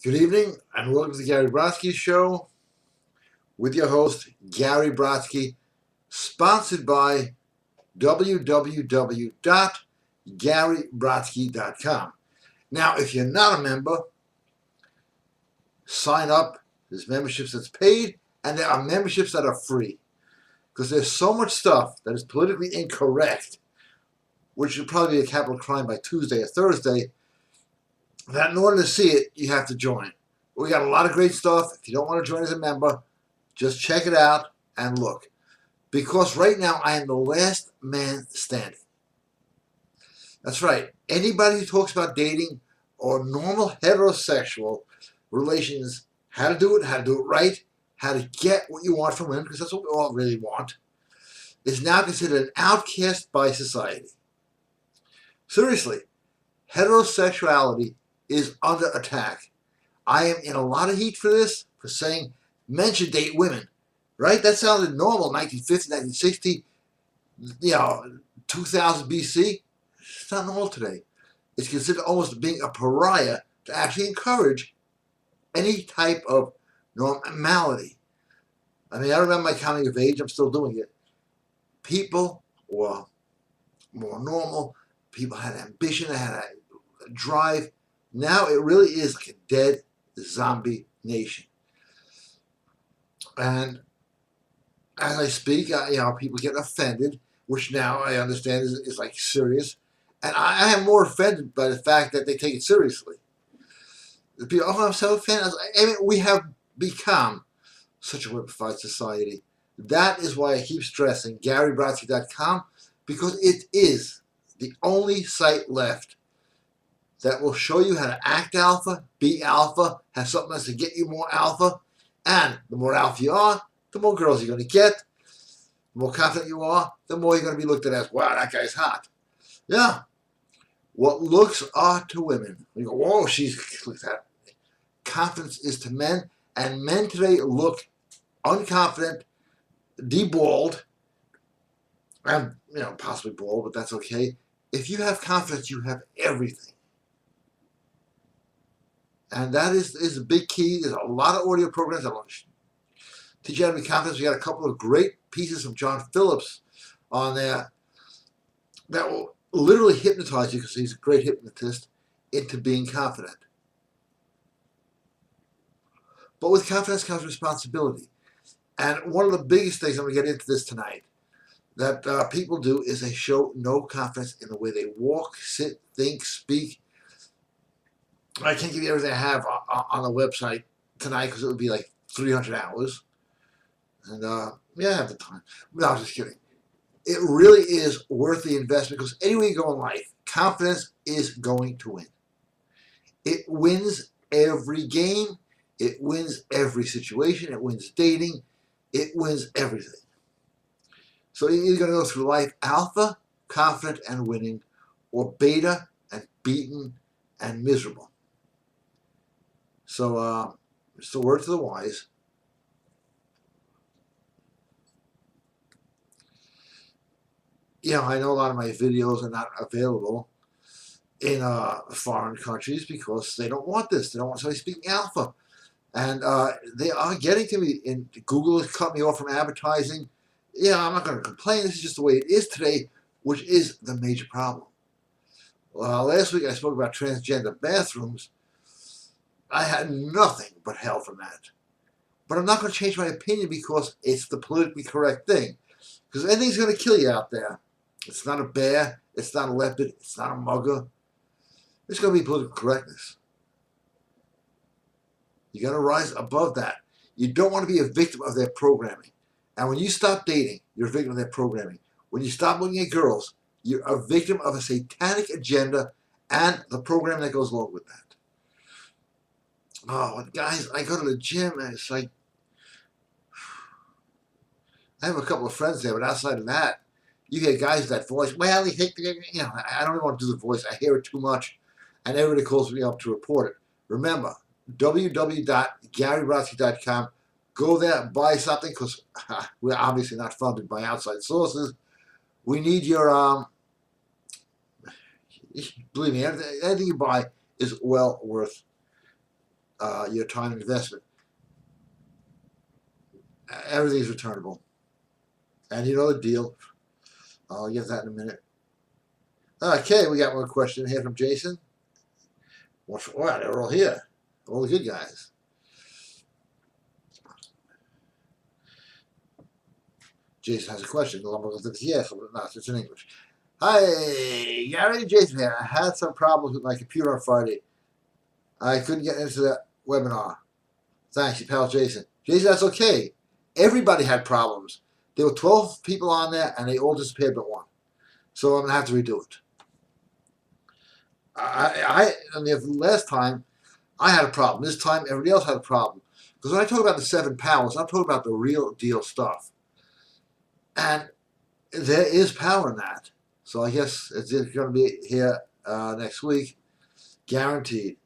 Good evening and welcome to the Gary Brodsky Show with your host, Gary Brodsky, sponsored by www.garybrodsky.com. Now, if you're not a member, sign up. There's memberships that's paid and there are memberships that are free because there's so much stuff that is politically incorrect, which would probably be a capital crime by Tuesday or Thursday, that in order to see it, you have to join. We got a lot of great stuff. If you don't want to join as a member, just check it out and look. Because right now, I am the last man standing. That's right. Anybody who talks about dating or normal heterosexual relations, how to do it right, how to get what you want from women, because that's what we all really want, is now considered an outcast by society. Seriously, heterosexuality is under attack. I am in a lot of heat for this, for saying men should date women, right? That sounded normal, 1950, 1960, 2000 BC. It's not normal today. It's considered almost being a pariah to actually encourage any type of normality. I mean, I remember my coming of age, I'm still doing it. People were more normal, people had ambition, they had a drive. Now it really is like a dead zombie nation. And as I speak, people get offended, which now I understand is like serious. And I am more offended by the fact that they take it seriously. The people, oh, I'm so offended. I mean, we have become such a weaponized society. That is why I keep stressing GaryBrodsky.com, because it is the only site left that will show you how to act alpha, be alpha, have something that's to get you more alpha. And the more alpha you are, the more girls you're going to get. The more confident you are, the more you're going to be looked at as, wow, that guy's hot. Yeah. What looks are to women. You go, whoa, look at that. Confidence is to men, and men today look unconfident, deballed, and possibly bald, but that's okay. If you have confidence, you have everything. And that is a big key. There's a lot of audio programs that will teach you how to be confident. We got a couple of great pieces from John Phillips on there that will literally hypnotize you, because he's a great hypnotist, into being confident. But with confidence comes responsibility. And one of the biggest things, I'm going to get into this tonight, that people do is they show no confidence in the way they walk, sit, think, speak. I can't give you everything I have on the website tonight because it would be like 300 hours. And I have the time. No, I'm just kidding. It really is worth the investment, because anywhere you go in life, confidence is going to win. It wins every game. It wins every situation. It wins dating. It wins everything. So you're either going to go through life alpha, confident and winning, or beta and beaten and miserable. So it's the word to the wise. I know a lot of my videos are not available in foreign countries because they don't want this. They don't want somebody speaking alpha. And they are getting to me. And Google has cut me off from advertising. I'm not going to complain. This is just the way it is today, which is the major problem. Last week I spoke about transgender bathrooms. I had nothing but hell from that. But I'm not going to change my opinion because it's the politically correct thing. Because anything's going to kill you out there. It's not a bear. It's not a leopard. It's not a mugger. It's going to be political correctness. You got to rise above that. You don't want to be a victim of their programming. And when you stop dating, you're a victim of their programming. When you stop looking at girls, you're a victim of a satanic agenda and the program that goes along with that. Oh, guys, I go to the gym and it's like, I have a couple of friends there, but outside of that, you get guys with that voice. Well, I don't even want to do the voice. I hear it too much. And everybody calls me up to report it. Remember, www.garybrodsky.com. Go there, buy something, because we're obviously not funded by outside sources. We need your, believe me, anything you buy is well worth your time investment. Everything's returnable. And you know the deal. I'll get that in a minute. Okay, we got one question here from Jason. Wow, they're all here. All the good guys. Jason has a question. Yes, not. It's in English. Hi, Gary. Jason here. I had some problems with my computer on Friday. I couldn't get into the webinar. Thanks, your pal Jason. Jason, that's okay. Everybody had problems. There were 12 people on there, and they all disappeared but one. So I'm going to have to redo it. And the last time, I had a problem. This time, everybody else had a problem. Because when I talk about the 7 powers, I'm talking about the real deal stuff. And there is power in that. So I guess it's going to be here next week. Guaranteed.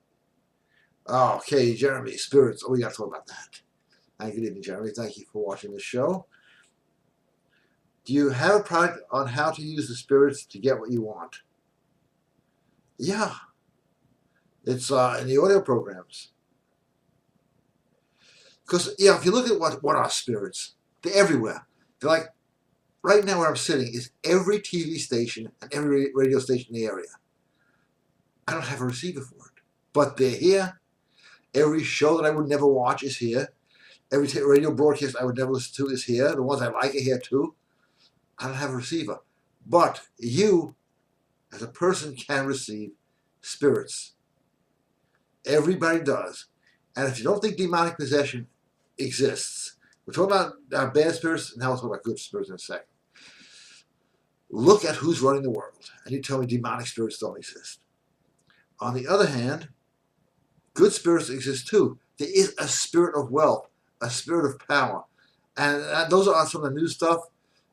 Oh, okay, Jeremy, spirits. Oh, we got to talk about that. And good evening, Jeremy. Thank you for watching this show. Do you have a product on how to use the spirits to get what you want? Yeah. It's in the audio programs. Because, yeah, if you look at what are spirits, they're everywhere. They're like, right now where I'm sitting is every TV station and every radio station in the area. I don't have a receiver for it. But they're here. Every show that I would never watch is here. Every radio broadcast I would never listen to is here. The ones I like are here too. I don't have a receiver. But you, as a person, can receive spirits. Everybody does. And if you don't think demonic possession exists, we're talking about bad spirits, and now we'll talk about good spirits in a second. Look at who's running the world, and you tell me demonic spirits don't exist. On the other hand, good spirits exist too. There is a spirit of wealth, a spirit of power. And those are some of the new stuff.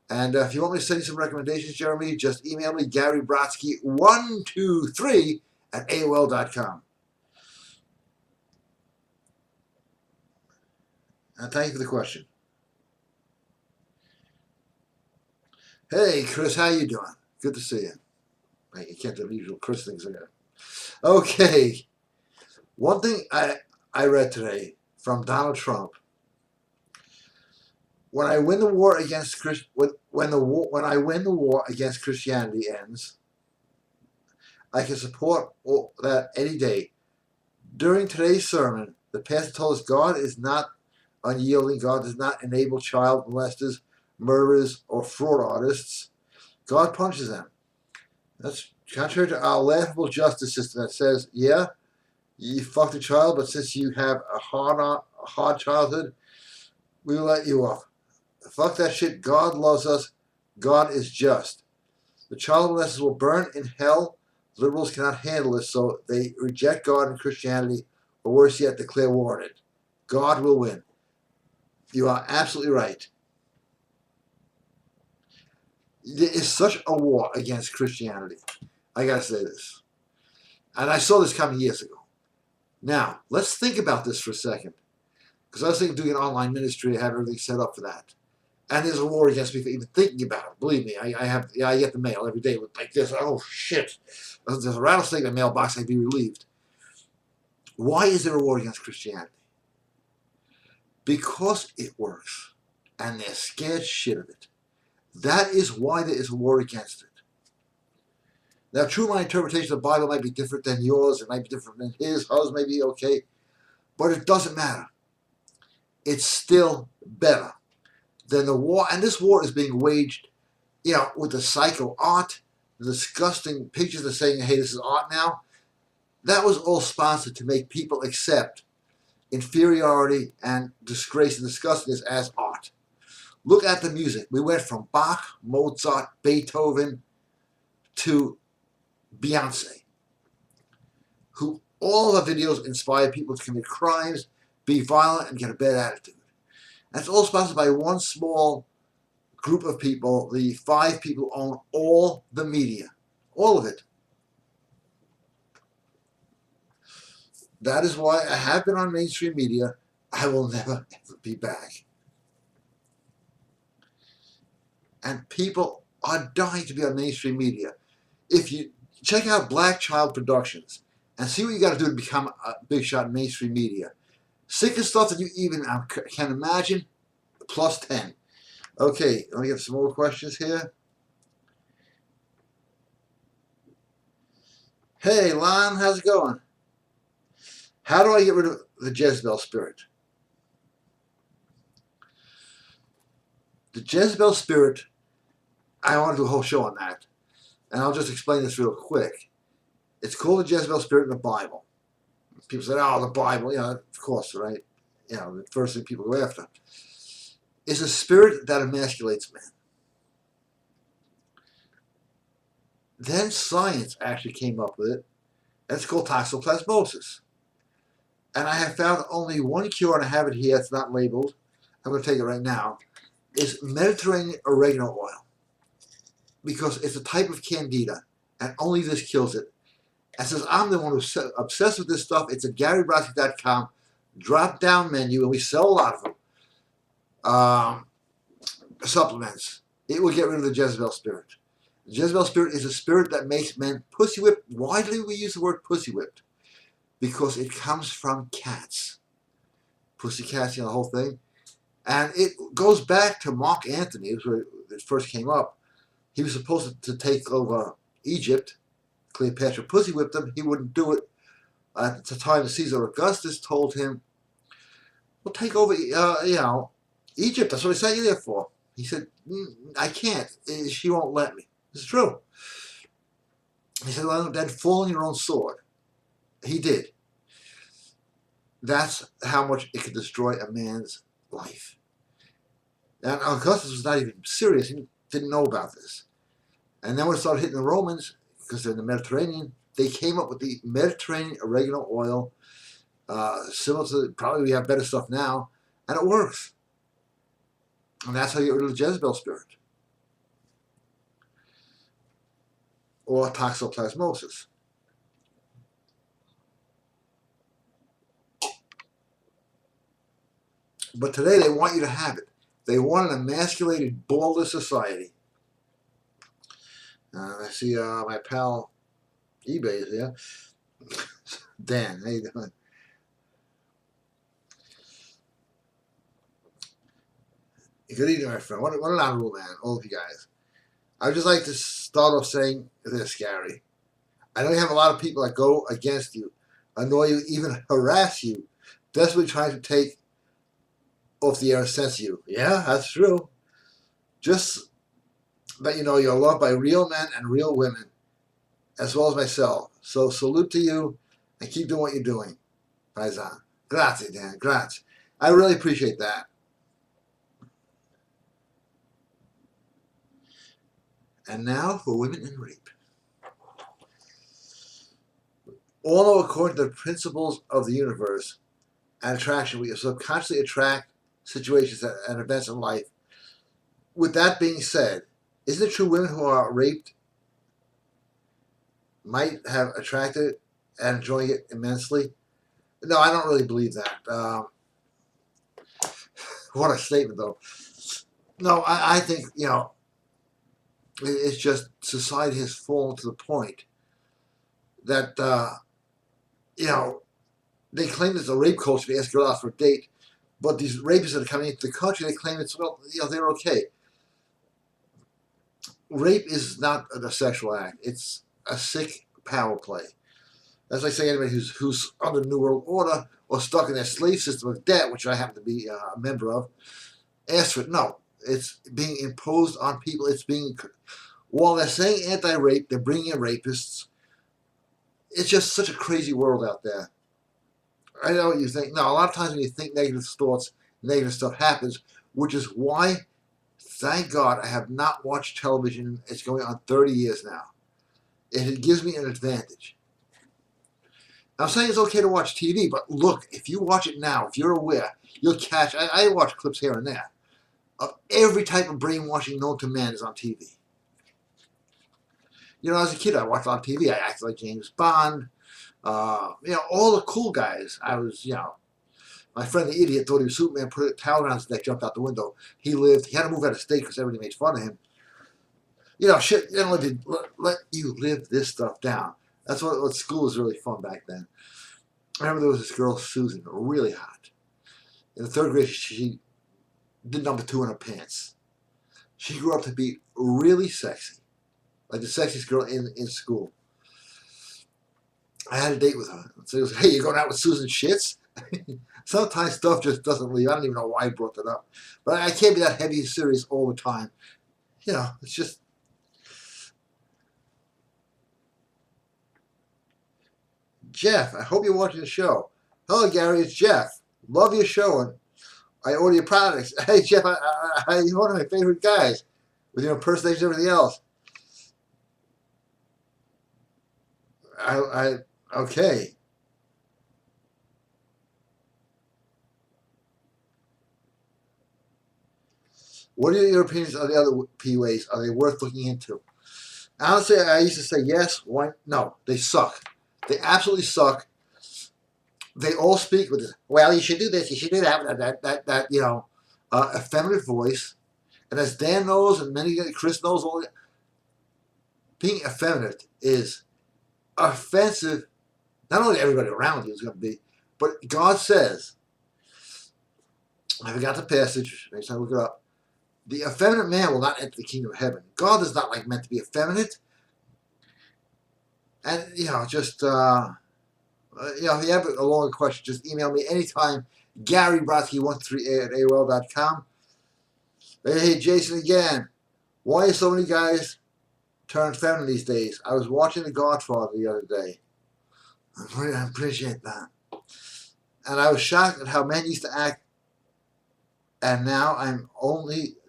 And if you want me to send you some recommendations, Jeremy, just email me, Gary Brodsky 123 at AOL.com. And thank you for the question. Hey, Chris, how you doing? Good to see you. You can't do the usual Chris things again. Okay. One thing I read today from Donald Trump. When I win the war against when I win the war against Christianity ends, I can support that any day. During today's sermon, the pastor told us God is not unyielding. God does not enable child molesters, murderers, or fraud artists. God punishes them. That's contrary to our laughable justice system that says, yeah, you fucked a child, but since you have a hard childhood, we will let you off. Fuck that shit. God loves us. God is just. The child molesters will burn in hell. Liberals cannot handle this, so they reject God and Christianity, or worse yet, declare war on it. God will win. You are absolutely right. There is such a war against Christianity. I gotta say this. And I saw this coming years ago. Now, let's think about this for a second. Because I was thinking of doing an online ministry, I have everything set up for that. And there's a war against me for even thinking about it. Believe me, I get the mail every day with like this. Oh, shit. There's a rattlesnake in the mailbox, I'd be relieved. Why is there a war against Christianity? Because it works. And they're scared shit of it. That is why there is a war against it. Now, true, my interpretation of the Bible might be different than yours. It might be different than his. Ours may be okay. But it doesn't matter. It's still better than the war. And this war is being waged, with the psycho art, the disgusting pictures of saying, hey, this is art now. That was all sponsored to make people accept inferiority and disgrace and disgustingness as art. Look at the music. We went from Bach, Mozart, Beethoven to Beyonce, who all the videos inspire people to commit crimes, be violent, and get a bad attitude. That's all sponsored by one small group of people, the 5 people who own all the media. All of it. That is why I have been on mainstream media. I will never, ever be back. And people are dying to be on mainstream media. If you check out Black Child Productions and see what you got to do to become a big shot in mainstream media. Sickest stuff that you even can imagine, plus 10. Okay, let me get some more questions here. Hey, Lon, how's it going? How do I get rid of the Jezebel spirit? The Jezebel spirit, I want to do a whole show on that. And I'll just explain this real quick. It's called the Jezebel spirit in the Bible. People say, oh, the Bible, of course, right? The first thing people go after. Is a spirit that emasculates men. Then science actually came up with it, and it's called toxoplasmosis. And I have found only one cure, and I have it here, it's not labeled. I'm going to take it right now. Is Mediterranean oregano oil. Because it's a type of candida, and only this kills it. And since I'm the one who's obsessed with this stuff, it's at GaryBrodsky.com, drop-down menu, and we sell a lot of them. Supplements. It will get rid of the Jezebel spirit. The Jezebel spirit is a spirit that makes men pussy-whipped. Widely we use the word pussy-whipped because it comes from cats. Pussycats, the whole thing. And it goes back to Mark Antony, where it first came up. He was supposed to take over Egypt. Cleopatra pussy-whipped him. He wouldn't do it. At the time, Caesar Augustus told him, well, take over, Egypt. That's what I sent you there for. He said, I can't. She won't let me. It's true. He said, well, then fall on your own sword. He did. That's how much it could destroy a man's life. And Augustus was not even serious. He didn't know about this. And then when it started hitting the Romans, because they're in the Mediterranean, they came up with the Mediterranean oregano oil, similar to, probably we have better stuff now, and it works. And that's how you get rid of the Jezebel spirit. Or toxoplasmosis. But today they want you to have it. They want an emasculated, ballless society. I see my pal eBay is here. Dan, how you doing? Good evening, my friend. What an honorable man, all of you guys. I would just like to start off saying this, Gary. I know you have a lot of people that go against you, annoy you, even harass you, desperately trying to take off the air and censor you. Yeah, that's true. Just that you know you're loved by real men and real women, as well as myself. So salute to you, and keep doing what you're doing. Paisan. Grazie, Dan. Grazie. I really appreciate that. And now for women and rape. Although according to the principles of the universe and attraction, we subconsciously attract situations and events in life. With that being said, isn't it true women who are raped might have attracted and enjoying it immensely? No, I don't really believe that. What a statement, though. No, I think, it's just society has fallen to the point that, they claim it's a rape culture. They ask girls out for a date, but these rapists that are coming into the country, they claim it's, they're okay. Rape is not a sexual act. It's a sick power play. That's like saying anybody who's under the New World Order or stuck in their slave system of debt, which I happen to be a member of, ask for it. No, it's being imposed on people. It's being, while they're saying anti-rape, they're bringing in rapists. It's just such a crazy world out there. I know what you think. No, a lot of times when you think negative thoughts, negative stuff happens, which is why, thank God, I have not watched television. It's going on 30 years now. It gives me an advantage. I'm saying it's okay to watch TV, but look, if you watch it now, if you're aware, you'll catch, I watch clips here and there, of every type of brainwashing known to man is on TV. As a kid, I watched a lot of TV. I acted like James Bond. All the cool guys. I was, my friend the idiot thought he was Superman, put a towel around his neck, jumped out the window. He lived. He had to move out of state because everybody made fun of him. Shit, they don't let you live this stuff down. That's what school was really fun back then. I remember there was this girl, Susan, really hot. In the third grade, she did number 2 in her pants. She grew up to be really sexy, like the sexiest girl in school. I had a date with her. So he goes, "Hey, you going out with Susan Shits?" Sometimes stuff just doesn't leave. I don't even know why I brought that up. But I can't be that heavy and serious all the time. You know, it's just. Jeff, I hope you're watching the show. Hello, Gary, it's Jeff. Love your show, and I order your products. Hey, Jeff, you're one of my favorite guys with your impersonation and everything else. Okay. What are your opinions on the other PUAs? Are they worth looking into? Honestly, I used to say yes. Why? No, they suck. They absolutely suck. They all speak with this. Well, you should do this. You should do that. Effeminate voice. And as Dan knows, and many Chris knows, all being effeminate is offensive. Not only to everybody around you is going to be, but God says. I forgot the passage. Next time I look it up. The effeminate man will not enter the kingdom of heaven. God is not meant to be effeminate. And, if you have a longer question, just email me anytime. Gary Brodsky138 at AOL.com. Hey, Jason again. Why are so many guys turned feminine these days? I was watching The Godfather the other day. I appreciate that. And I was shocked at how men used to act. And now I'm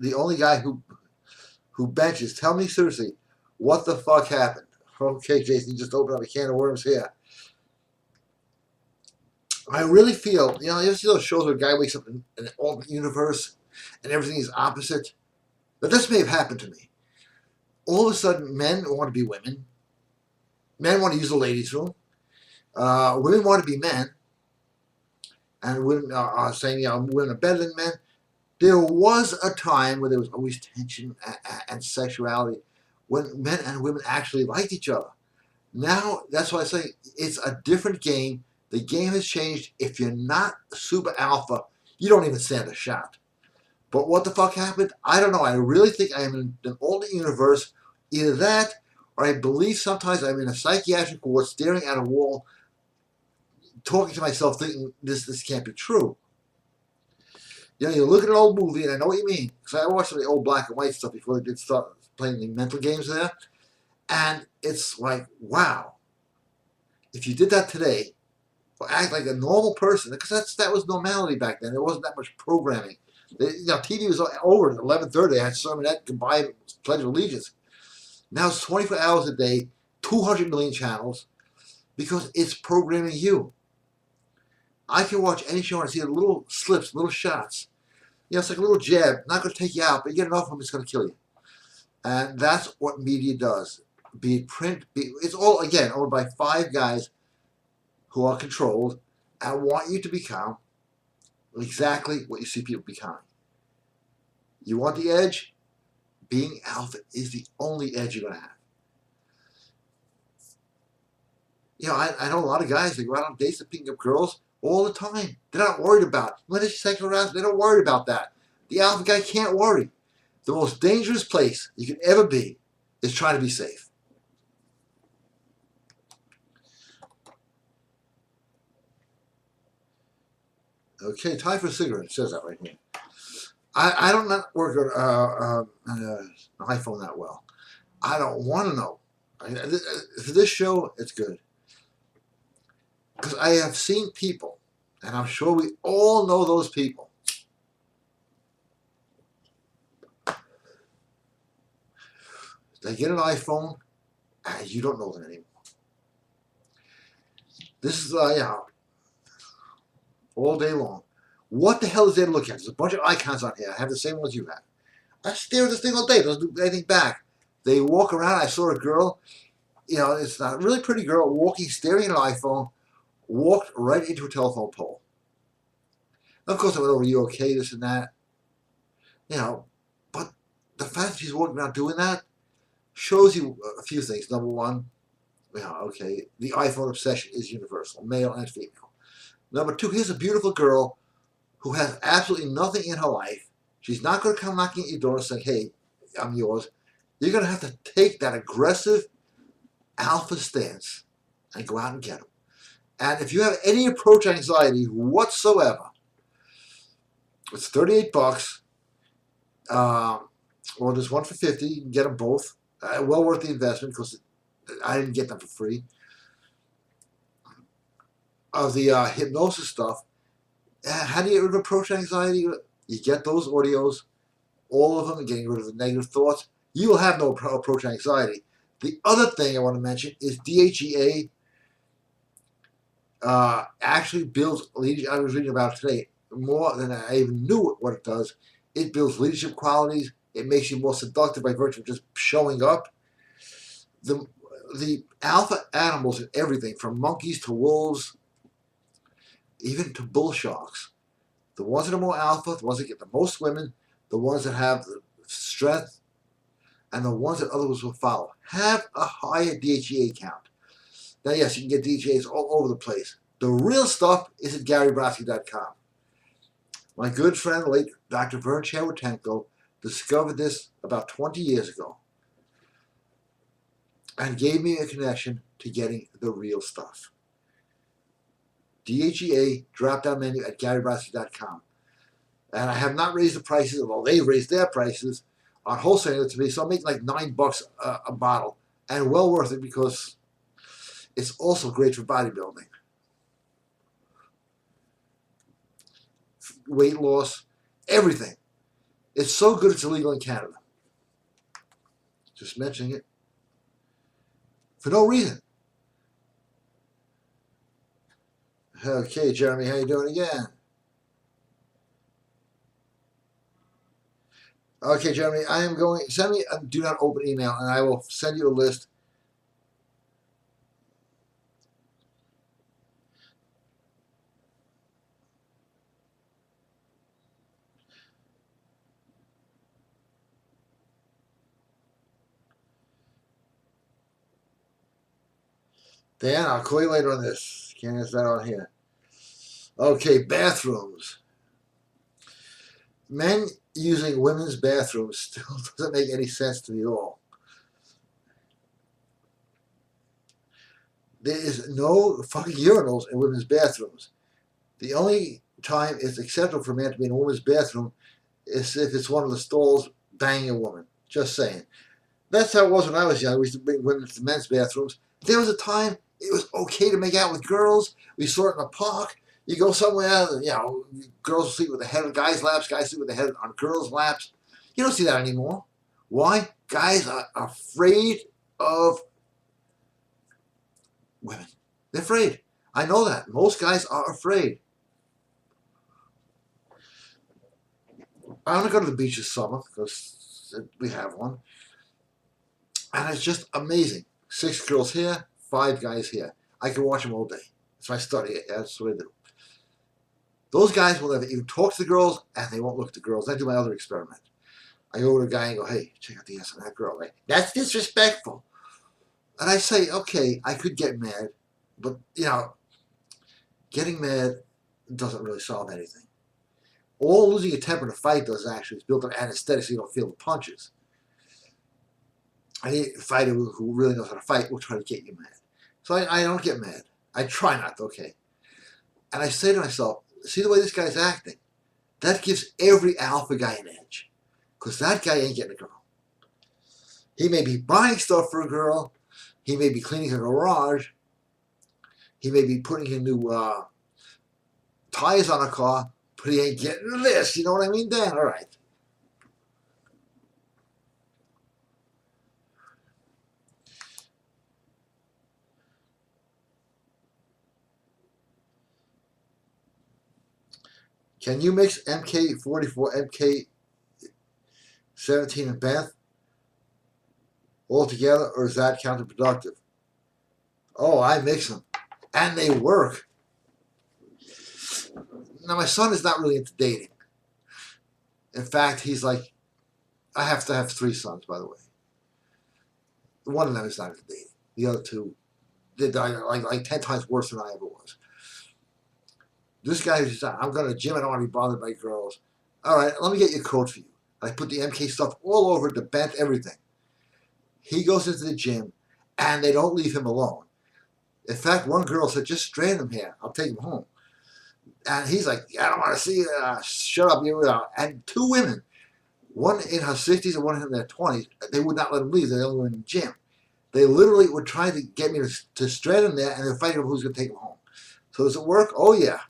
the only guy who benches. Tell me seriously, what the fuck happened? Okay, Jason, you just opened up a can of worms here. I really feel, you ever see those shows where a guy wakes up in an alternate universe and everything is opposite? But this may have happened to me. All of a sudden, men want to be women. Men want to use the ladies' room. Women want to be men. And women are saying, women are better than men. There was a time where there was always tension and sexuality when men and women actually liked each other. Now, that's why I say it's a different game. The game has changed. If you're not super alpha, you don't even stand a shot. But what the fuck happened? I don't know. I really think I am in an alternate universe. Either that, or I believe sometimes I'm in a psychiatric ward staring at a wall, talking to myself, thinking this can't be true. You look at an old movie, and I know what you mean, because I watched some of the old black and white stuff before they did start playing the mental games there, and it's like, wow, if you did that today, or act like a normal person, because that was normality back then. There wasn't that much programming. TV was over at 11:30. They had sermonette, goodbye, Pledge of Allegiance. Now it's 24 hours a day, 200 million channels, because it's programming you. I can watch any show and see little slips, little shots. It's like a little jab, not going to take you out, but you get enough of them, it's going to kill you. And that's what media does. Be it print, it's all, again, owned by 5 guys who are controlled and want you to become exactly what you see people becoming. You want the edge? Being alpha is the only edge you're going to have. I know a lot of guys, they go out on dates and pick up girls all the time. They're not worried about it. When it's sexual harassment, they don't worry about that. The alpha guy can't worry. The most dangerous place you can ever be is trying to be safe. Okay, time for a cigarette. It says that right here. I don't not work on an iPhone that well. I don't want to know. For this show, it's good. Because I have seen people, and I'm sure we all know those people. They get an iPhone, and you don't know them anymore. This is, all day long. What the hell is there to look at? There's a bunch of icons on here. I have the same ones you have. I stare at this thing all day. Doesn't do anything back. They walk around. I saw a girl, it's not a really pretty girl, walking, staring at an iPhone, walked right into a telephone pole. Of course, I went over, you okay, this and that. But the fact that she's walking around doing that shows you a few things. Number one, Yeah, okay. The iPhone obsession is universal, male and female. Number two, here's a beautiful girl who has absolutely nothing in her life. She's not going to come knocking at your door and saying, hey, I'm yours. You're going to have to take that aggressive alpha stance and go out and get them. And if you have any approach anxiety whatsoever, it's $38. Or there's one for 50. You can get them both. Well worth the investment because I didn't get them for free. Of the hypnosis stuff, how do you get rid of approach anxiety? You get those audios, all of them, and getting rid of the negative thoughts. You will have no approach anxiety. The other thing I want to mention is DHEA actually builds leadership. I was reading about it today more than I even knew what it does. It builds leadership qualities. It makes you more seductive by virtue of just showing up. The alpha animals in everything, from monkeys to wolves, even to bull sharks, the ones that are more alpha, the ones that get the most women, the ones that have the strength, and the ones that others will follow, have a higher DHEA count. Now, yes, you can get DHEAs all over the place. The real stuff is at GaryBrodsky.com. My good friend, late Dr. Vern Cheretenko, discovered this about 20 years ago and gave me a connection to getting the real stuff. DHEA drop-down menu at GaryBrodsky.com. And I have not raised the prices, although they raised their prices on wholesaling to me, so I'm making like $9 a bottle, and well worth it because it's also great for bodybuilding, weight loss, everything. It's so good it's illegal in Canada. Just mentioning it for no reason. Okay, Jeremy, how you doing again? Okay, Jeremy, I am going. Send me a do not open email, and I will send you a list. Dan, I'll call you later on this. Can't answer that on here. Okay, bathrooms. Men using women's bathrooms still doesn't make any sense to me at all. There is no fucking urinals in women's bathrooms. The only time it's acceptable for a man to be in a woman's bathroom is if it's one of the stalls banging a woman. Just saying. That's how it was when I was young. We used to bring women to men's bathrooms. There was a time it was okay to make out with girls. We saw it in the park. You go somewhere, girls sleep with the head on guys' laps, guys sleep with the head on girls' laps. You don't see that anymore. Why? Guys are afraid of women. They're afraid. I know that. Most guys are afraid. I want to go to the beach this summer because we have one. And it's just amazing. 6 girls here, 5 guys here. I can watch them all day. It's my study. That's what I do. Those guys will never even talk to the girls, and they won't look at the girls. I do my other experiment. I go to a guy and go, hey, check out the ass of that girl. Right? That's disrespectful. And I say, okay, I could get mad, but, getting mad doesn't really solve anything. All losing your temper in a fight does actually is build up anesthetic so you don't feel the punches. I need a fighter who really knows how to fight will try to get you mad. So I don't get mad. I try not to, okay. And I say to myself, see the way this guy's acting? That gives every alpha guy an edge. Because that guy ain't getting a girl. He may be buying stuff for a girl. He may be cleaning a garage. He may be putting in new tires on a car. But he ain't getting this. You know what I mean, Dan? All right. Can you mix MK44, MK17, and Beth all together, or is that counterproductive? Oh, I mix them. And they work. Now, my son is not really into dating. In fact, he's like, I have to have 3 sons, by the way. One of them is not into dating. The other 2, They're like 10 times worse than I ever was. This guy who's just, I'm going to gym. I don't want to be bothered by girls. All right, let me get you a coat for you. I put the MK stuff all over it, the bent, everything. He goes into the gym, and they don't leave him alone. In fact, one girl said, just strand him here. I'll take him home. And he's like, I don't want to see you. Shut up. And two women, one in her 60s and one in their 20s, they would not let him leave. They only were in the gym. They literally were trying to get me to strand him there, and they're fighting over who's going to take him home. So does it work? Oh, yeah.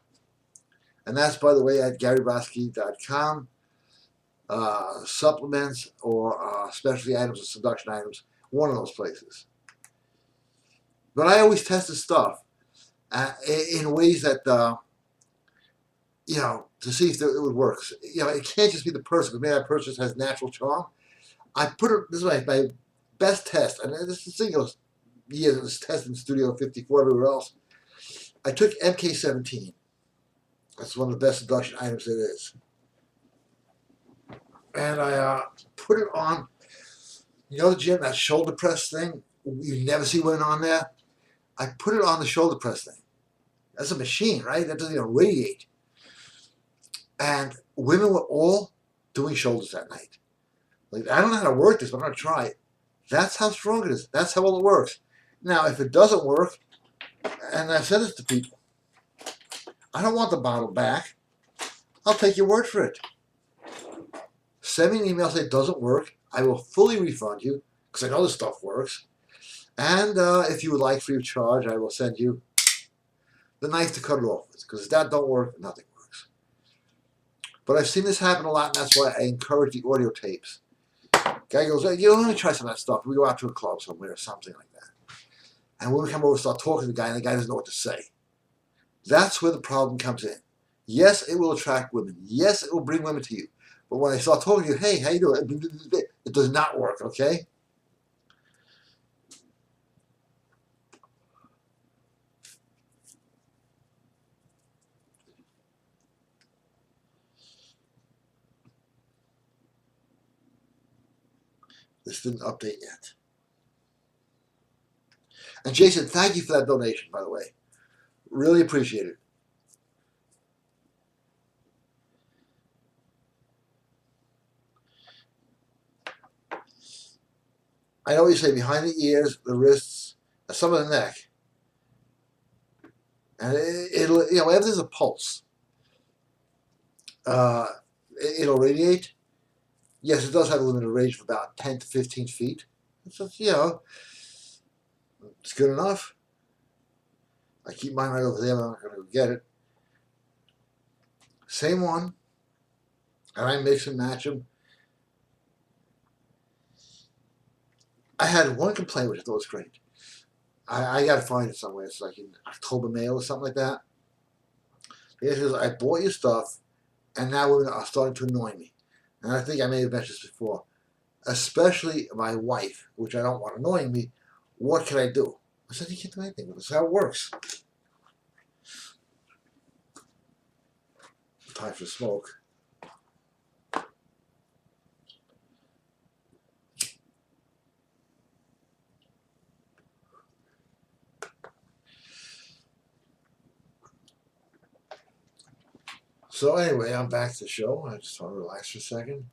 And that's, by the way, at GaryBrodsky.com. Supplements or specialty items or seduction items, one of those places. But I always test the stuff in ways that, to see if it works. It can't just be the person, because maybe that person has natural charm. I put it, this is my best test, and this is years, it was tested in Studio 54, everywhere else. I took MK17. That's one of the best seduction items there is. And I put it on, the gym, that shoulder press thing. You never see women on there. I put it on the shoulder press thing. That's a machine, right? That doesn't even radiate. And women were all doing shoulders that night. Like, I don't know how to work this, but I'm going to try it. That's how strong it is. That's how well it works. Now, if it doesn't work, and I've said this to people, I don't want the bottle back. I'll take your word for it. Send me an email, say it doesn't work. I will fully refund you, because I know this stuff works. And if you would like free of charge, I will send you the knife to cut it off with. Because if that don't work, nothing works. But I've seen this happen a lot, and that's why I encourage the audio tapes. Guy goes, let me try some of that stuff. We go out to a club somewhere or something like that. And when we come over and start talking to the guy, and the guy doesn't know what to say. That's where the problem comes in. Yes, it will attract women. Yes, it will bring women to you. But when I start talking to you, hey, how you doing? It does not work, okay? This didn't update yet. And Jason, thank you for that donation, by the way. Really appreciate it. I know what you say, behind the ears, the wrists, some of the neck. And it'll, if there's a pulse, it'll radiate. Yes, it does have a limited range of about 10 to 15 feet. So, it's good enough. I keep mine right over there, but I'm not going to get it. Same one. And I mix and match them. I had one complaint, which I thought was great. I got to find it somewhere. It's like in October mail or something like that. It says, I bought your stuff, and now women are starting to annoy me. And I think I may have mentioned this before. Especially my wife, which I don't want annoying me. What can I do? I said, you can't do anything. This is how it works. Time for smoke. So anyway, I'm back to the show. I just want to relax for a second.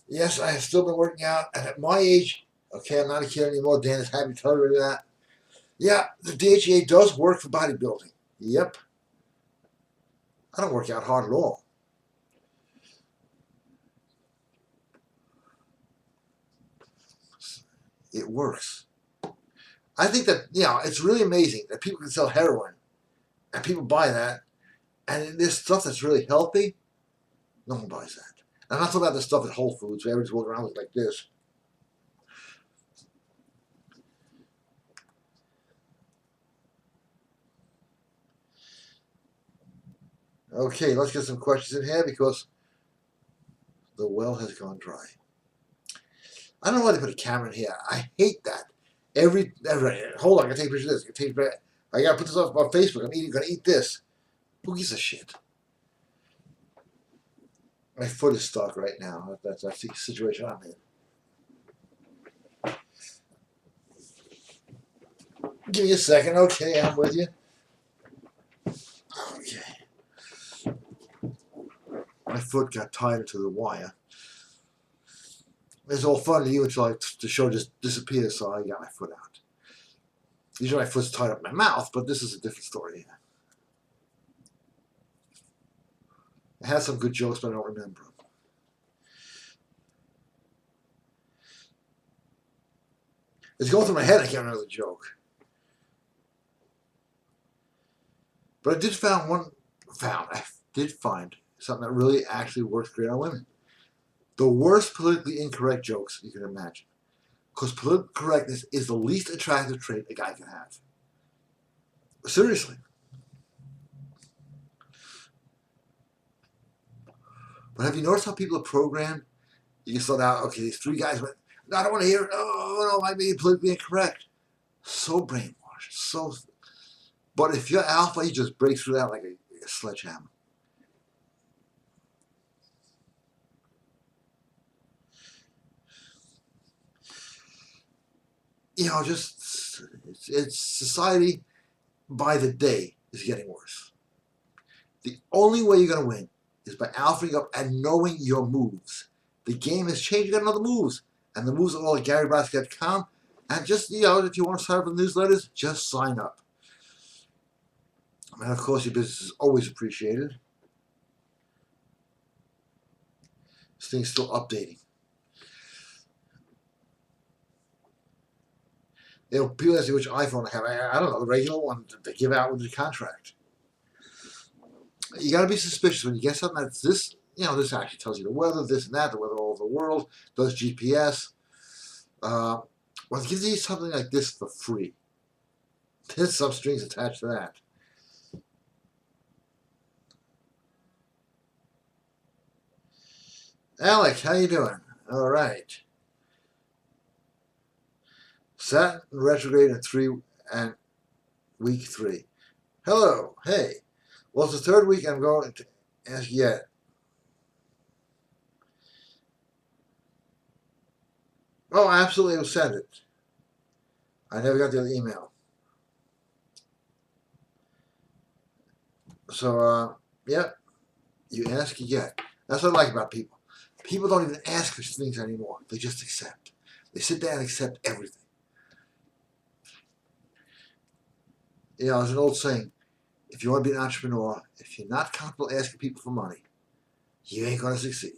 Yes, I have still been working out, and at my age, okay, I'm not a kid anymore. Dan is happy to tell you that. Yeah, the DHEA does work for bodybuilding. Yep. I don't work out hard at all. It works. I think that, it's really amazing that people can sell heroin, and people buy that, and there's stuff that's really healthy. No one buys that. I'm not talking about the stuff at Whole Foods where everybody's walking around with like this. Okay, let's get some questions in here because the well has gone dry. I don't know why they put a camera in here. I hate that. Hold on, I gotta take a picture of this. I gotta put this up on Facebook. I'm gonna eat this. Who gives a shit? My foot is stuck right now. That's the situation I'm in. Give me a second. Okay, I'm with you. Okay. My foot got tied into the wire. It's all fun to you until the show just disappears, so I got my foot out. Usually my foot's tied up in my mouth, but this is a different story. I had some good jokes, but I don't remember them. It's going through my head. I can't remember the joke. But I did find something that really actually works great on women. The worst politically incorrect jokes you can imagine. Because political correctness is the least attractive trait a guy can have. Seriously. But have you noticed how people are programmed? You can start out, okay, these three guys went, no, I don't want to hear it. Oh, no, I'm being politically incorrect. So brainwashed. So. But if you're alpha, you just break through that like a sledgehammer. Just it's society by the day is getting worse. The only way you're going to win is by alphaing up and knowing your moves. The game has changed. You got another moves. And the moves are all at GaryBrodsky.com. And just, if you want to sign up for the newsletters, just sign up. And of course, your business is always appreciated. This thing's still updating. People ask me which iPhone I have. I don't know, the regular one that they give out with the contract. You got to be suspicious when you get something that's this. This actually tells you the weather, this and that, the weather all over the world, does GPS. Well, it gives you something like this for free. There's some strings attached to that. Alec, how you doing? All right. Saturn retrograde in week 3. Hello, hey. Well, it's the 3rd week I'm going to ask yet. Oh, absolutely, I will send it. I never got the other email. So, yep, you ask, you get. That's what I like about people. People don't even ask for things anymore. They just accept. They sit there and accept everything. There's an old saying, if you want to be an entrepreneur, if you're not comfortable asking people for money, you ain't going to succeed.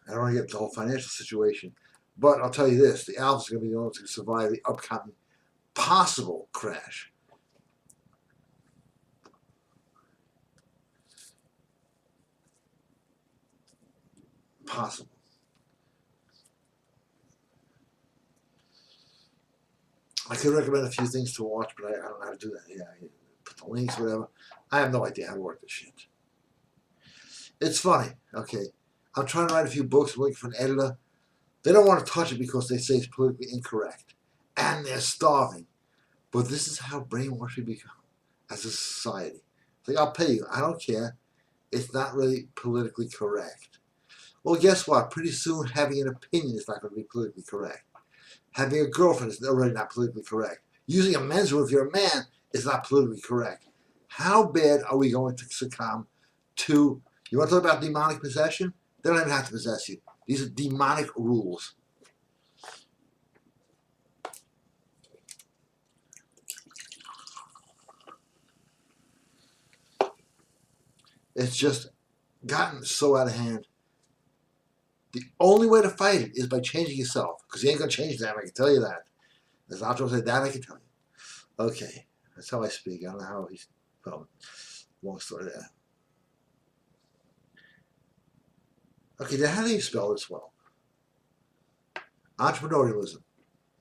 I don't want to get into the whole financial situation, but I'll tell you this, the alphas are going to be the ones who survive the upcoming possible crash. Possible. I could recommend a few things to watch, but I don't know how to do that. Yeah, put the links, whatever. I have no idea how to work this shit. It's funny, okay. I'm trying to write a few books, looking for an editor. They don't want to touch it because they say it's politically incorrect. And they're starving. But this is how brainwashed we become as a society. It's like, I'll pay you. I don't care. It's not really politically correct. Well, guess what? Pretty soon, having an opinion is not going to be politically correct. Having a girlfriend is already not politically correct. Using a men's room if you're a man is not politically correct. How bad are we going to succumb to? You want to talk about demonic possession? They don't even have to possess you. These are demonic rules. It's just gotten so out of hand. The only way to fight it is by changing yourself, because you ain't going to change them, I can tell you that. As Optimus said, that I can tell you. Okay, that's how I speak. I don't know how he's, well, long story there. Okay, now how do you spell this well? Entrepreneurialism.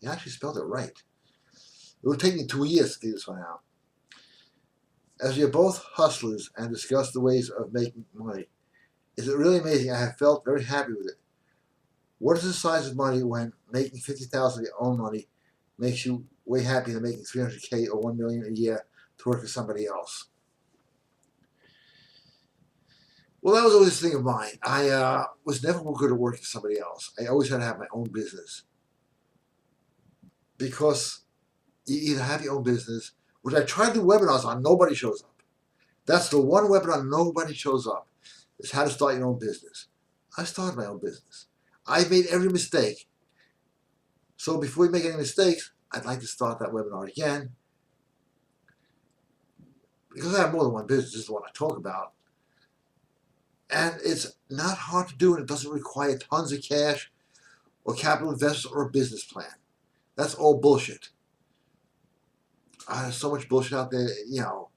You actually spelled it right. It would take me 2 years to figure this one out. As we are both hustlers and discuss the ways of making money, is it really amazing? I have felt very happy with it. What is the size of money when making $50,000 of your own money makes you way happier than making $300K or $1 million a year to work for somebody else? Well, that was always a thing of mine. I was never good at working for somebody else. I always had to have my own business because you either have your own business, which I tried to do webinars on, nobody shows up. That's the one webinar nobody shows up, is how to start your own business. I started my own business. I made every mistake. So before we make any mistakes, I'd like to start that webinar again. Because I have more than one business, this is the one I talk about. And it's not hard to do, and it doesn't require tons of cash or capital investment or a business plan. That's all bullshit. There's so much bullshit out there, you know.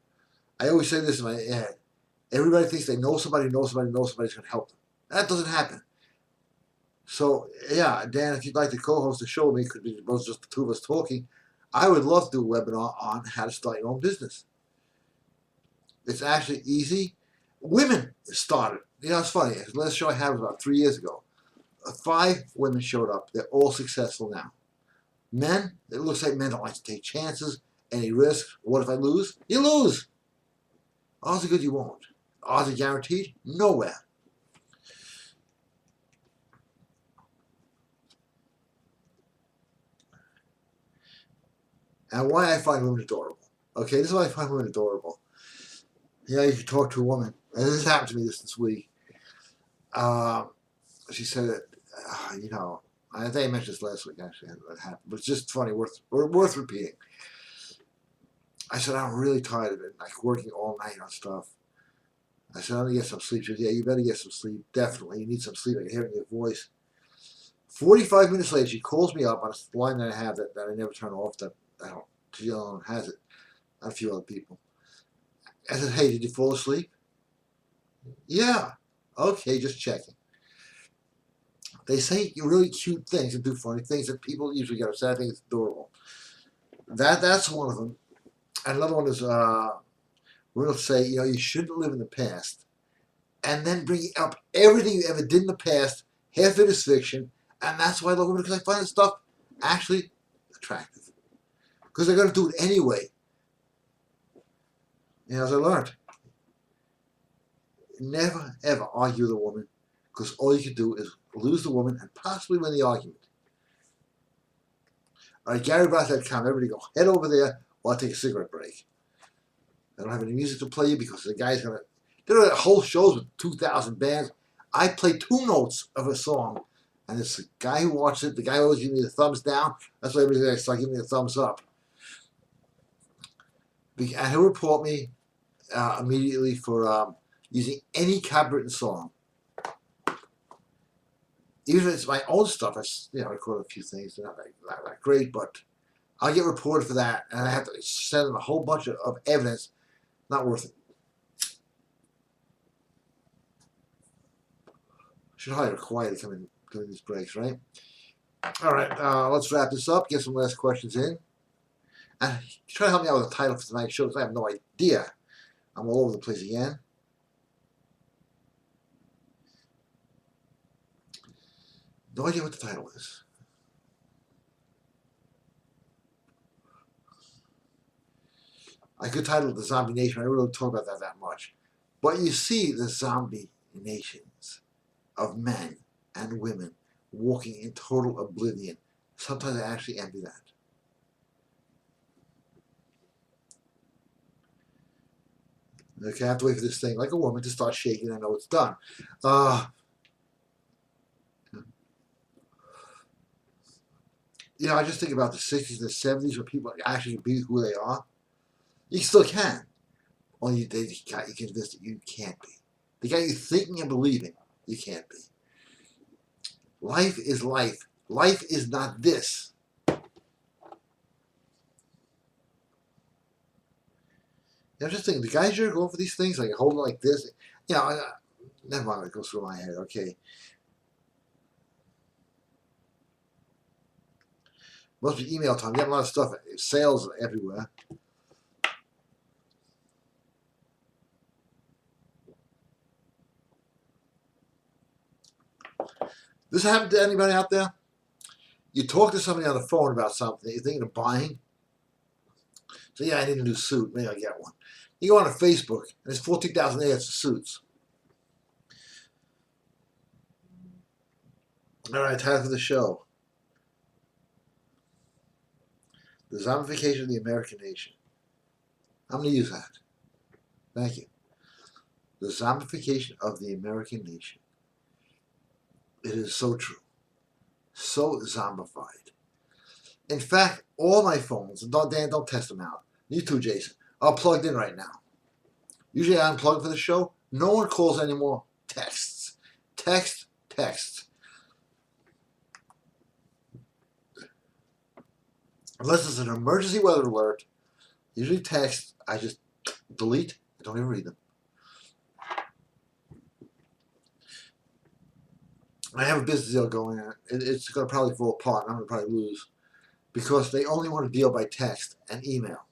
I always say this in my head. Everybody thinks they know somebody, knows somebody's going to help them. That doesn't happen. So, yeah, Dan, if you'd like to co-host the show with me, because it was just the two of us talking, I would love to do a webinar on how to start your own business. It's actually easy. Women started. You know, it's funny. The last show I had was about 3 years ago. 5 women showed up. They're all successful now. Men, it looks like men don't like to take chances, any risk. What if I lose? You lose. Odds are good you won't. Odds are guaranteed? Nowhere. And why I find women adorable. Okay, this is why I find women adorable. You know, you can talk to a woman, and this happened to me this week. She said that, you know, I think I mentioned this last week actually, that happened, but it's just funny, worth repeating. I said, I'm really tired of it, like working all night on stuff. I said, I'm gonna get some sleep. She said, yeah, you better get some sleep. Definitely, you need some sleep. I can hear it in your voice. 45 minutes later, she calls me up on a line that I have that I never turn off. That I don't. She alone has it. And a few other people. I said, hey, did you fall asleep? Yeah. Okay, just checking. They say really cute things and do funny things that people usually get upset. I think it's adorable. That's one of them. And another one is we'll say, you know, you shouldn't live in the past, and then bring up everything you ever did in the past. Half of it is fiction, and that's why I love women, because I find this stuff actually attractive. Because they're going to do it anyway. And as I learned, never ever argue with a woman, because all you can do is lose the woman and possibly win the argument. All right, GaryBrodsky.com. Everybody go head over there while I take a cigarette break. I don't have any music to play you because the guy's gonna. There are whole shows with 2,000 bands. I play 2 notes of a song, and it's the guy who watches it. The guy who always gives me the thumbs down. That's why everybody starts giving me the thumbs up. And he'll report me immediately for using any copywritten song. Even if it's my own stuff, I record a few things. They're not that great, but I'll get reported for that, and I have to send them a whole bunch of evidence. Not worth it. Should hire a quiet to come in during these breaks, right? All right, let's wrap this up. Get some last questions in. And try to help me out with the title for tonight's show, because I have no idea. I'm all over the place again. No idea what the title is. I could title it The Zombie Nation. I don't really talk about that much. But you see the zombie nations of men and women walking in total oblivion. Sometimes I actually envy that. Okay, I have to wait for this thing, like a woman, to start shaking. I know it's done. You know, I just think about the 60s and the 70s where people actually be who they are. You still can. Only they got you convinced that you can't be. They got you thinking and believing you can't be. Life is life. Life is not this. You know, just thinking, the guys you're going for these things, like hold it like this. You know, never mind what goes through my head. Okay. Must be email time. You got a lot of stuff. Sales everywhere. This happened to anybody out there? You talk to somebody on the phone about something you're thinking of buying. So yeah, I need a new suit. Maybe I'll get one. You go on to Facebook, and there's 14,000 ads for suits. All right, time for the show. The zombification of the American nation. I'm going to use that. Thank you. The zombification of the American nation. It is so true. So zombified. In fact, all my phones, and don't test them out. You too, Jason, are plugged in right now. Usually I unplug for the show. No one calls anymore. Texts. Text. Unless it's an emergency weather alert, usually text, I just delete. I don't even read them. I have a business deal going on. It's going to probably fall apart. I'm going to probably lose because they only want to deal by text and email.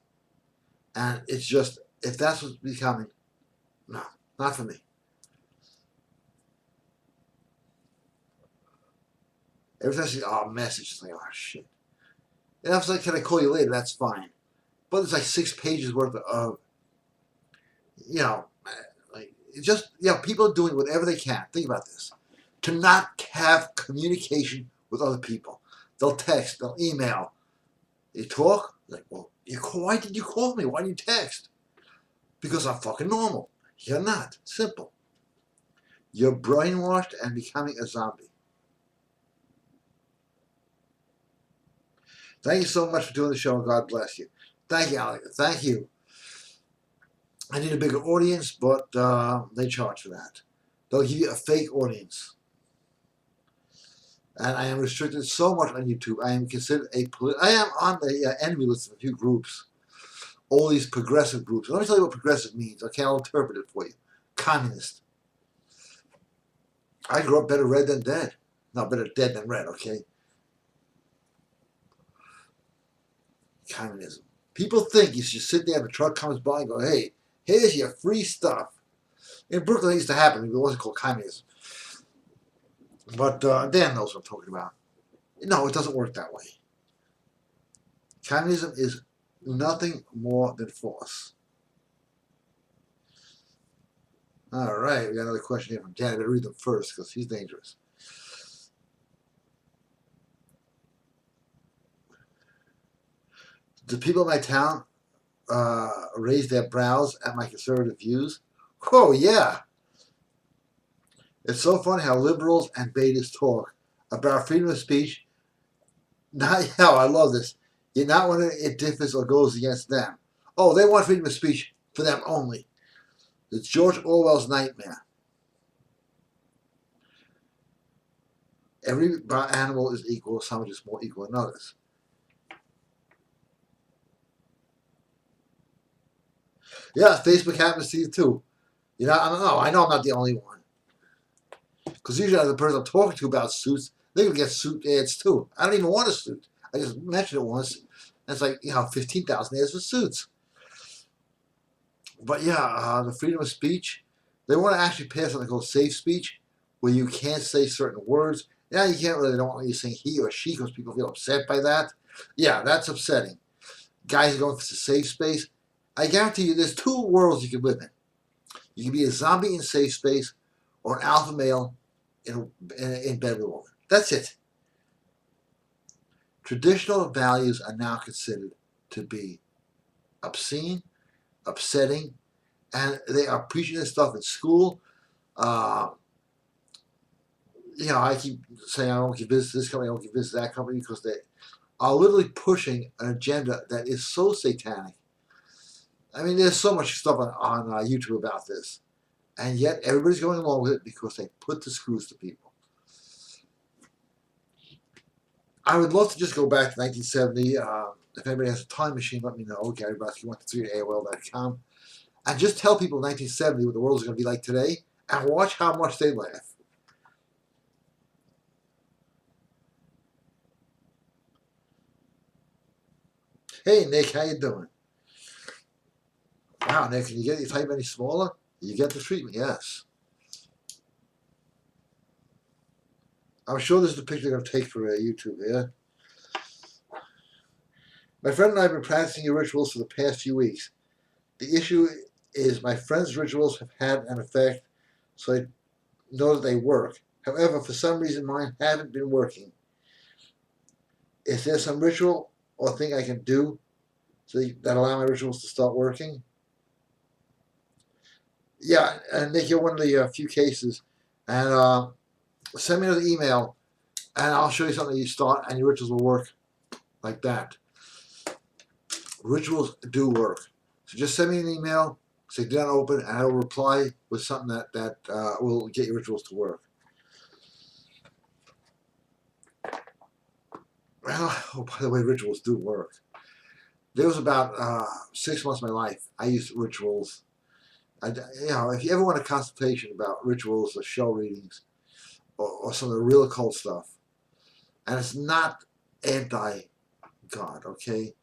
And it's just, if that's what's becoming, no, not for me. Every time I see, message, it's like, oh, shit. And I was like, can I call you later? That's fine. But it's like 6 pages worth of, like, just, people are doing whatever they can. Think about this. To not have communication with other people. They'll text, they'll email. You talk? Like, well, why did you call me? Why did you text? Because I'm fucking normal. You're not. Simple. You're brainwashed and becoming a zombie. Thank you so much for doing the show, and God bless you. Thank you, Alec. Thank you. I need a bigger audience, but they charge for that. They'll give you a fake audience. And I am restricted so much on YouTube. I am considered I am on the enemy list of a few groups. All these progressive groups. Let me tell you what progressive means. Okay, I'll interpret it for you. Communist. I grew up better red than dead. No, better dead than red, okay? Communism. People think you should sit there and the truck comes by and go, hey, here's your free stuff. In Brooklyn, it used to happen. It wasn't called communism. But Dan knows what I'm talking about. No, it doesn't work that way. Communism is nothing more than force. All right, we got another question here from Dan. I better read them first because he's dangerous. Do people in my town raise their brows at my conservative views? Oh, yeah. It's so funny how liberals and betas talk about freedom of speech. I love this. You're not when it differs or goes against them. Oh, they want freedom of speech for them only. It's George Orwell's nightmare. Every animal is equal. Some are just more equal than others. Yeah, Facebook happens to you too. I know I'm not the only one. Because usually the person I'm talking to about suits, they're going to get suit ads too. I don't even want a suit. I just mentioned it once. And it's like, 15,000 ads for suits. But the freedom of speech, they want to actually pass something called safe speech, where you can't say certain words. Yeah, you can't really, don't want you saying he or she because people feel upset by that. Yeah, that's upsetting. Guys are going for safe space. I guarantee you there's 2 worlds you can live in. You can be a zombie in safe space or an alpha male in bed with a woman. That's it. Traditional values are now considered to be obscene, upsetting, and they are preaching this stuff in school. I keep saying I won't give this company, I won't give that company, because they are literally pushing an agenda that is so satanic. I mean, there's so much stuff on YouTube about this, and yet everybody's going along with it because they put the screws to people. I would love to just go back to 1970. If anybody has a time machine, let me know. Gary Brodsky 123@AOL.com. And just tell people in 1970 what the world is going to be like today, and watch how much they laugh. Hey, Nick, how you doing? Wow, Nick, can you get your type any smaller? You get the treatment, yes. I'm sure this is the picture they're going to take for YouTube here. My friend and I have been practicing your rituals for the past few weeks. The issue is my friend's rituals have had an effect, so I know that they work. However, for some reason, mine haven't been working. Is there some ritual or thing I can do that allow my rituals to start working? Yeah, and Nick, you're one of the few cases. And send me another email, and I'll show you something you start, and your rituals will work like that. Rituals do work. So just send me an email, say do not open, and I will reply with something that will get your rituals to work. Well, oh, by the way, rituals do work. There was about 6 months of my life I used rituals. If you ever want a consultation about rituals or show readings or some of the real occult stuff, and it's not anti-God, okay?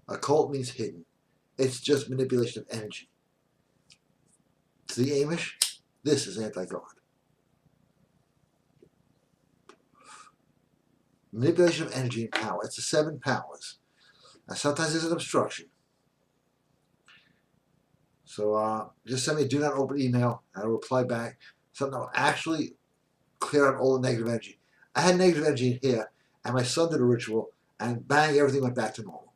Occult means hidden. It's just manipulation of energy. To the Amish, this is anti-God. Manipulation of energy and power. It's the 7 powers. And sometimes there's an obstruction. So just send me a do not open email, and I'll reply back. Something that will actually clear out all the negative energy. I had negative energy in here, and my son did a ritual, and bang, everything went back to normal.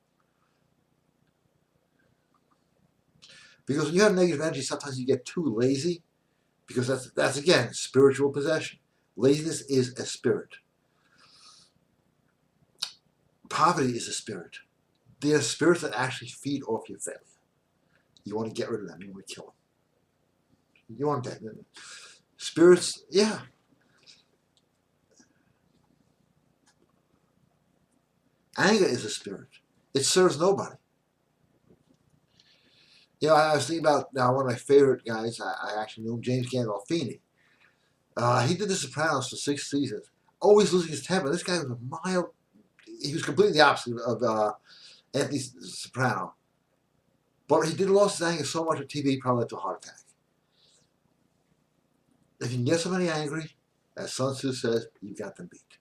Because when you have negative energy, sometimes you get too lazy, because that's again, spiritual possession. Laziness is a spirit. Poverty is a spirit. There are spirits that actually feed off your failure. You want to get rid of them. You want to kill them. You want that. Spirits, yeah. Anger is a spirit. It serves nobody. I was thinking about now one of my favorite guys. I actually knew him, James Gandolfini. He did The Sopranos for 6 seasons, always losing his temper. This guy was a mild. He was completely the opposite of Anthony Soprano. But he did lose his anger so much on TV, he probably led to a heart attack. If you can get somebody angry, as Sun Tzu says, you got them beat.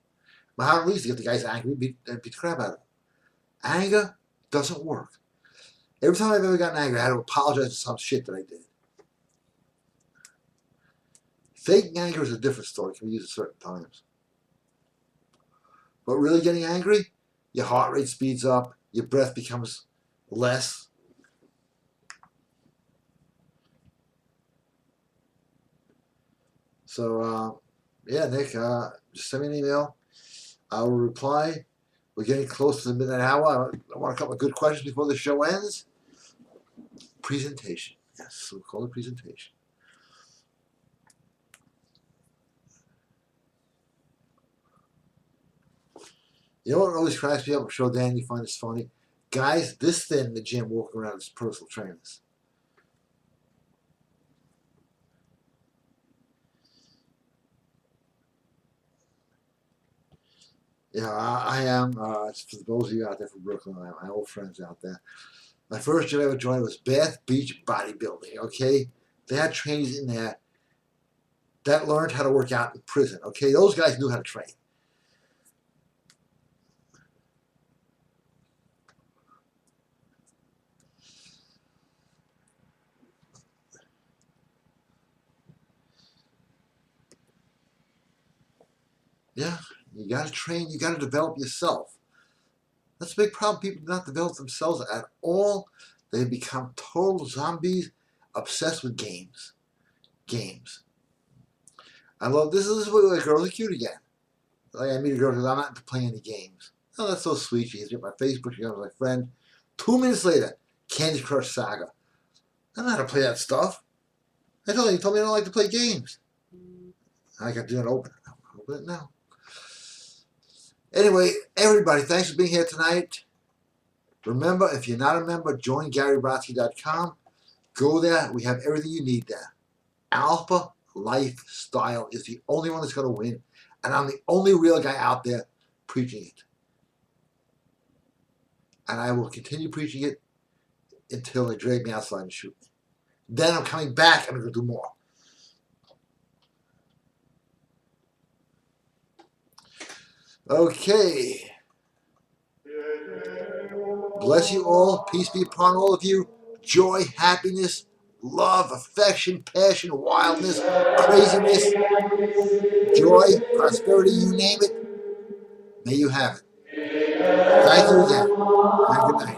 Muhammad Ali used to get the guys angry and beat the crap out of them. Anger doesn't work. Every time I've ever gotten angry, I had to apologize for some shit that I did. Faking anger is a different story. It can be used at certain times. But really getting angry, your heart rate speeds up, your breath becomes less. So, Nick, just send me an email. I will reply. We're getting close to the midnight hour. I want a couple of good questions before the show ends. Presentation. Yes, we'll call it presentation. You know what always cracks me up? I'm sure Dan, you find this funny. Guys this thin in the gym walking around as personal trainers. Yeah, I am. For those of you out there from Brooklyn, my old friends out there. My first gym I ever joined was Bath Beach Bodybuilding, okay? They had trainers in there that learned how to work out in prison, okay? Those guys knew how to train. Yeah, you got to train. You got to develop yourself. That's a big problem. People do not develop themselves at all. They become total zombies, obsessed with games. Games. I love this. Is where girls are cute again. Like I meet a girl because I'm not into playing any games. Oh, that's so sweet. She hits me on my Facebook. She becomes my friend. 2 minutes later, Candy Crush Saga. I don't know how to play that stuff. You told me I don't like to play games. I got to do it open. Open it now. Anyway, everybody, thanks for being here tonight. Remember, if you're not a member, join GaryBrodsky.com. Go there. We have everything you need there. Alpha Lifestyle is the only one that's going to win. And I'm the only real guy out there preaching it. And I will continue preaching it until they drag me outside and shoot me. Then I'm coming back and I'm going to do more. Okay. Bless you all. Peace be upon all of you. Joy, happiness, love, affection, passion, wildness, craziness, joy, prosperity, you name it. May you have it. Thank you again. And good night.